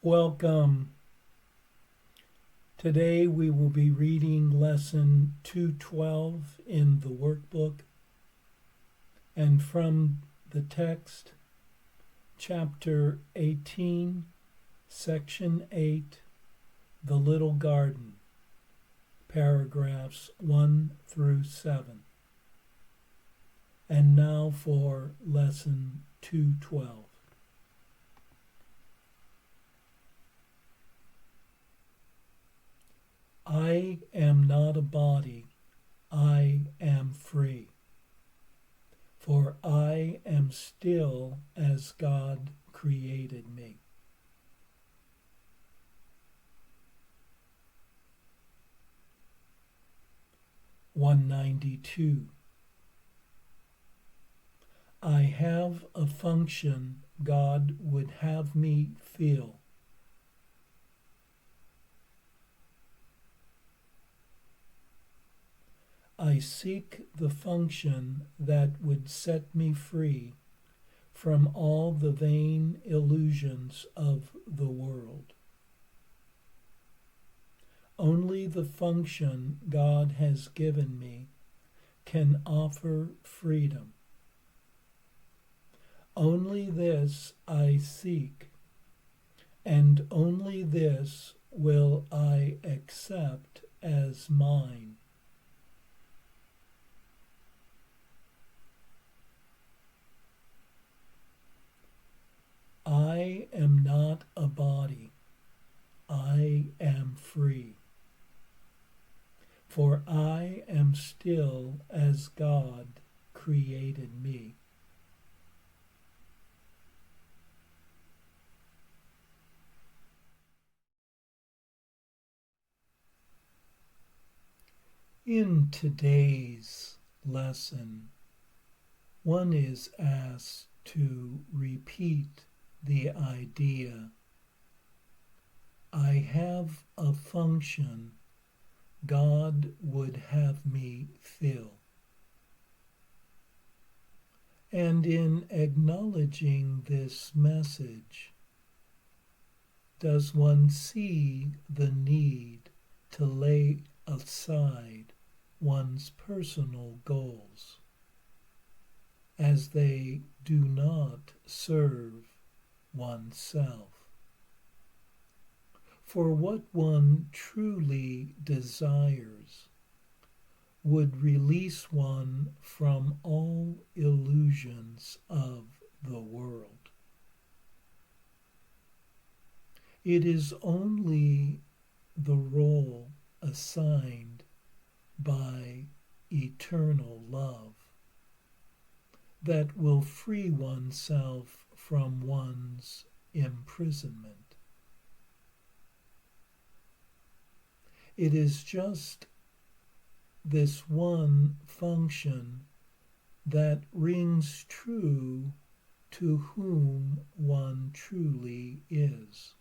Welcome. Today we will be reading lesson 212 in the workbook, and from the text, chapter 18, section 8, The Little Garden, paragraphs 1 through 7. And now for lesson 212. I am not a body, I am free, for I am still as God created me. (192) I have a function God would have me feel. I seek the function that would set me free from all the vain illusions of the world. Only the function God has given me can offer freedom. Only this I seek, and only this will I accept as mine. I am not a body, I am free, for I am still as God created me. In today's lesson, one is asked to repeat the idea, I have a function God would have me fill. And in acknowledging this message, does one see the need to lay aside one's personal goals, as they do not serve oneself? For what one truly desires would release one from all illusions of the world. It is only the role assigned by eternal love that will free oneself from one's imprisonment. It is just this one function that rings true to whom one truly is.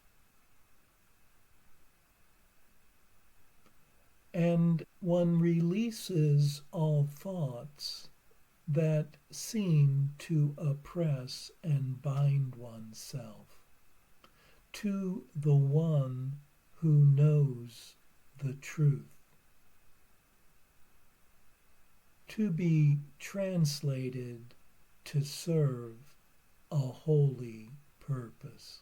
And one releases all thoughts that seem to oppress and bind oneself to the one who knows the truth, to be translated to serve a holy purpose.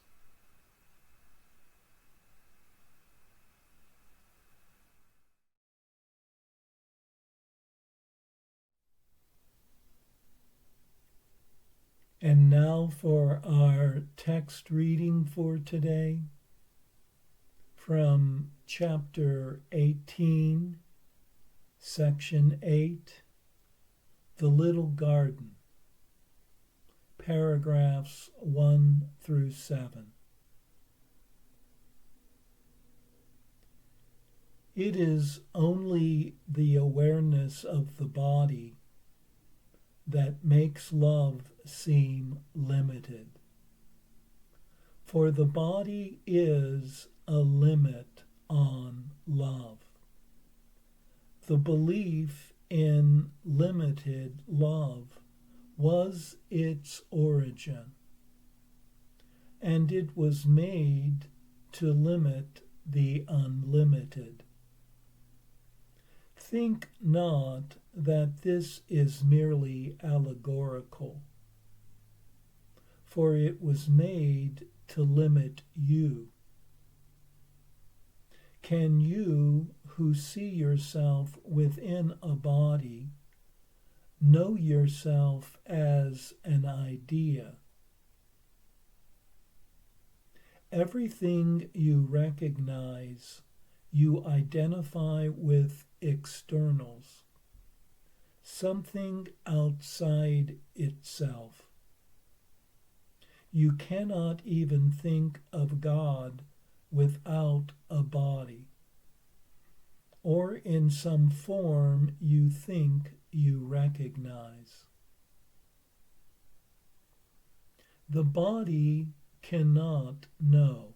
And now for our text reading for today, from chapter 18, section 8, The Little Garden, paragraphs 1 through 7. It is only the awareness of the body that makes love seem limited. For the body is a limit on love. The belief in limited love was its origin, and it was made to limit the unlimited. Think not that this is merely allegorical, for it was made to limit you. Can you, who see yourself within a body, know yourself as an idea? Everything you recognize, you identify with externals, something outside itself. You cannot even think of God without a body, or in some form you think you recognize. The body cannot know.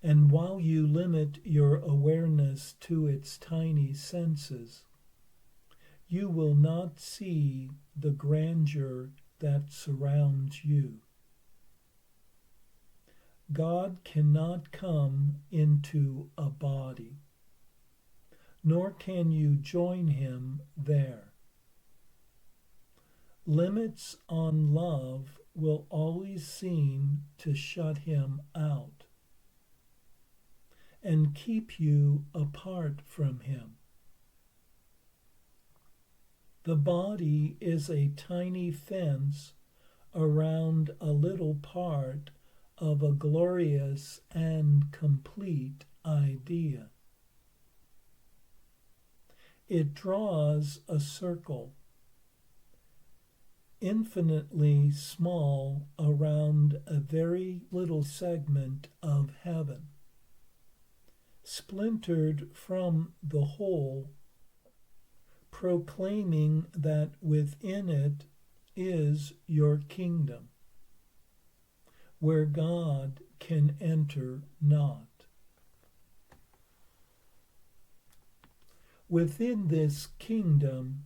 And while you limit your awareness to its tiny senses, you will not see the grandeur that surrounds you. God cannot come into a body, nor can you join him there. Limits on love will always seem to shut him out and keep you apart from him. The body is a tiny fence around a little part of a glorious and complete idea. It draws a circle, infinitely small, around a very little segment of heaven, splintered from the whole, proclaiming that within it is your kingdom, where God can enter not. Within this kingdom,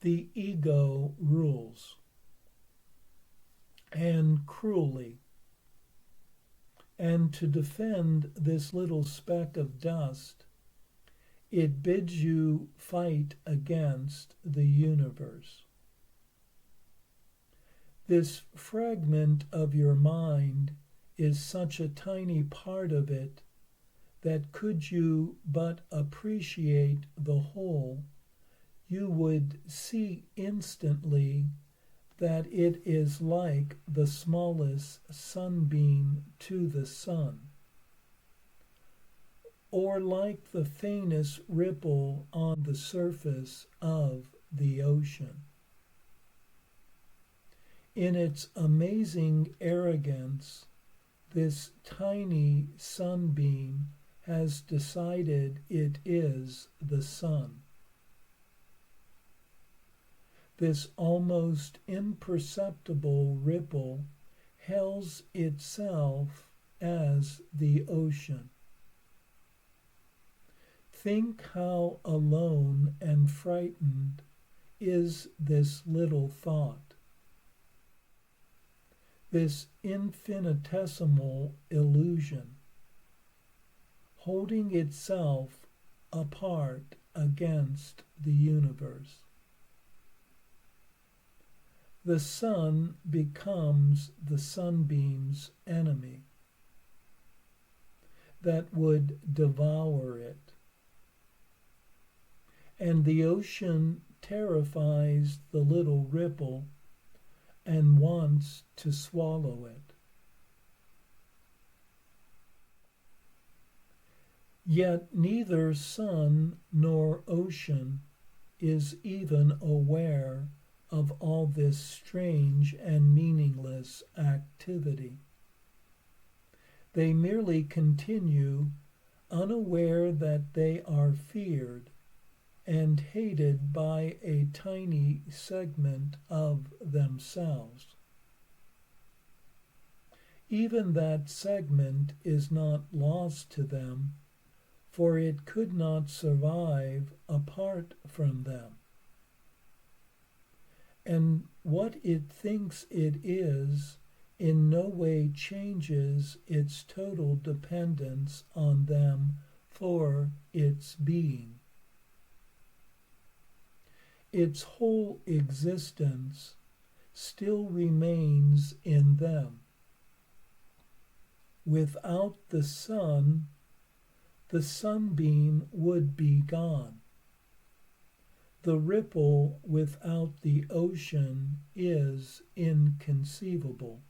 the ego rules, and cruelly. And to defend this little speck of dust, it bids you fight against the universe. This fragment of your mind is such a tiny part of it that could you but appreciate the whole, you would see instantly that it is like the smallest sunbeam to the sun, or like the faintest ripple on the surface of the ocean. In its amazing arrogance, this tiny sunbeam has decided it is the sun. This almost imperceptible ripple hails itself as the ocean. Think how alone and frightened is this little thought, this infinitesimal illusion, holding itself apart against the universe. The sun becomes the sunbeam's enemy that would devour it, and the ocean terrifies the little ripple and wants to swallow it. Yet neither sun nor ocean is even aware of all this strange and meaningless activity. They merely continue, unaware that they are feared and hated by a tiny segment of themselves. Even that segment is not lost to them, for it could not survive apart from them. And what it thinks it is in no way changes its total dependence on them for its being. Its whole existence still remains in them. Without the sunbeam would be gone. The ripple without the ocean is inconceivable.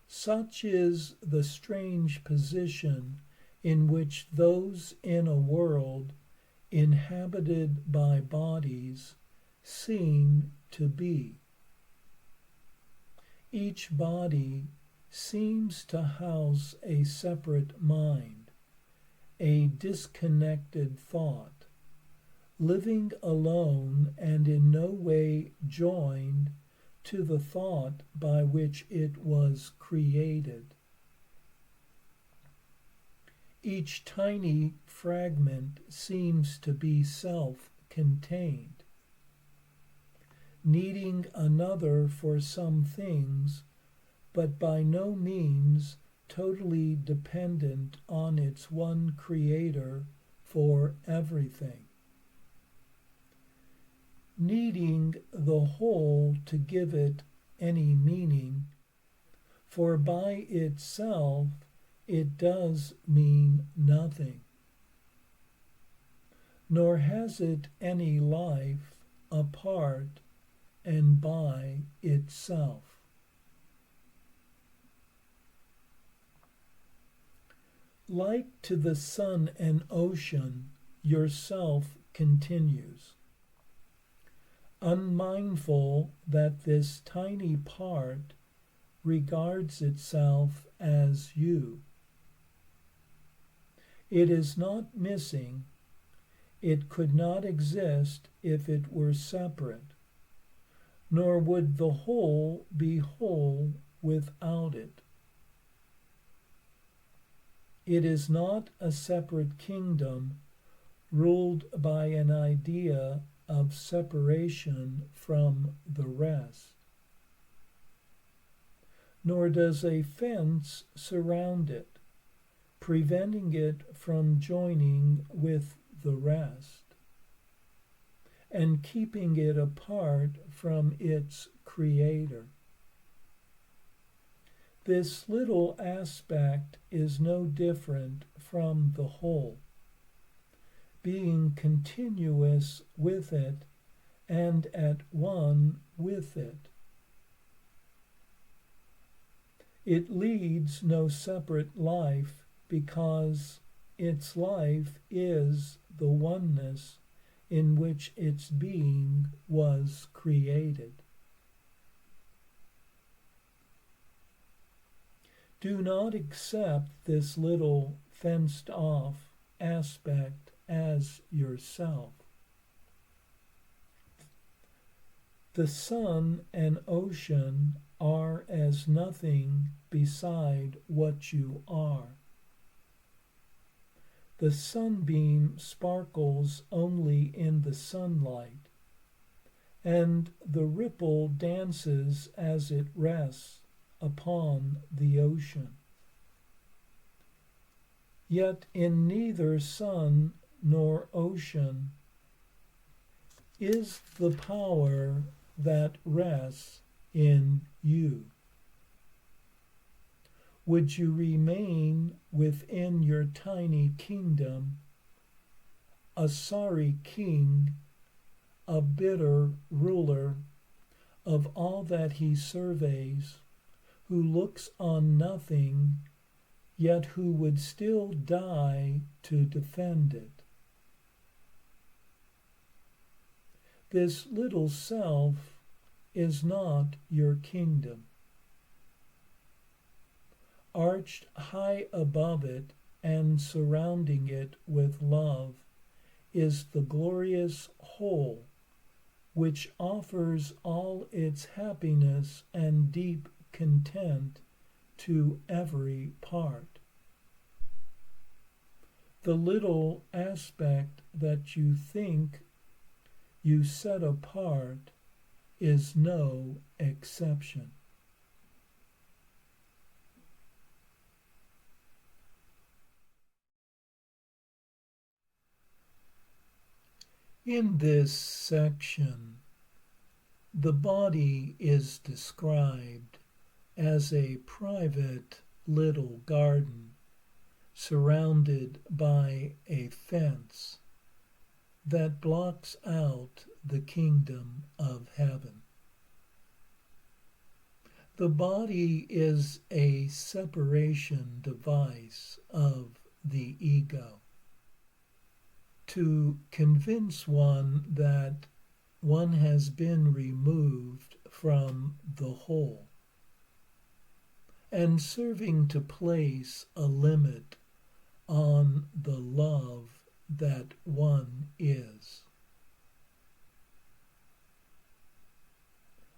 Such is the strange position in which those in a world inhabited by bodies seem to be. Each body seems to house a separate mind, a disconnected thought, living alone and in no way joined to the thought by which it was created. Each tiny fragment seems to be self-contained, needing another for some things, but by no means totally dependent on its one creator for everything. Needing the whole to give it any meaning, for by itself it does mean nothing, nor has it any life apart and by itself. Like to the sun and ocean, yourself continues, unmindful that this tiny part regards itself as you. It is not missing. It could not exist if it were separate, nor would the whole be whole without it. It is not a separate kingdom ruled by an idea of separation from the rest, nor does a fence surround it, preventing it from joining with the rest, and keeping it apart from its creator. This little aspect is no different from the whole, being continuous with it and at one with it. It leads no separate life because its life is the oneness in which its being was created. Do not accept this little fenced-off aspect as yourself. The sun and ocean are as nothing beside what you are. The sunbeam sparkles only in the sunlight, and the ripple dances as it rests upon the ocean. Yet in neither sun nor ocean is the power that rests in you. Would you remain within your tiny kingdom, a sorry king, a bitter ruler of all that he surveys, who looks on nothing, yet who would still die to defend it? This little self is not your kingdom. Arched high above it and surrounding it with love is the glorious whole, which offers all its happiness and deep content to every part. The little aspect that you think you set apart is no exception. In this section, the body is described as a private little garden surrounded by a fence that blocks out the kingdom of heaven. The body is a separation device of the ego to convince one that one has been removed from the whole, and serving to place a limit on the love that one is.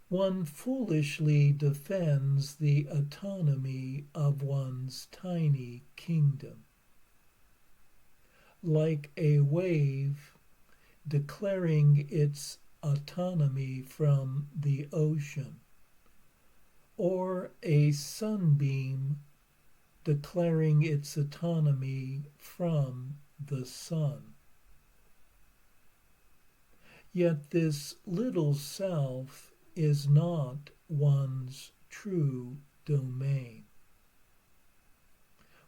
One foolishly defends the autonomy of one's tiny kingdom, like a wave declaring its autonomy from the ocean, or a sunbeam declaring its autonomy from the sun. Yet this little self is not one's true domain,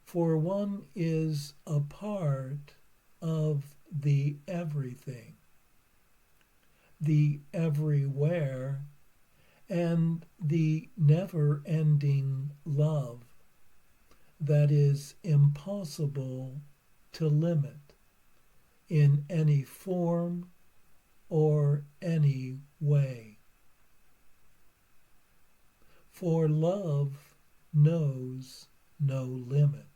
for one is a part of the everything, the everywhere, and the never-ending love that is impossible to limit in any form or any way. For love knows no limit.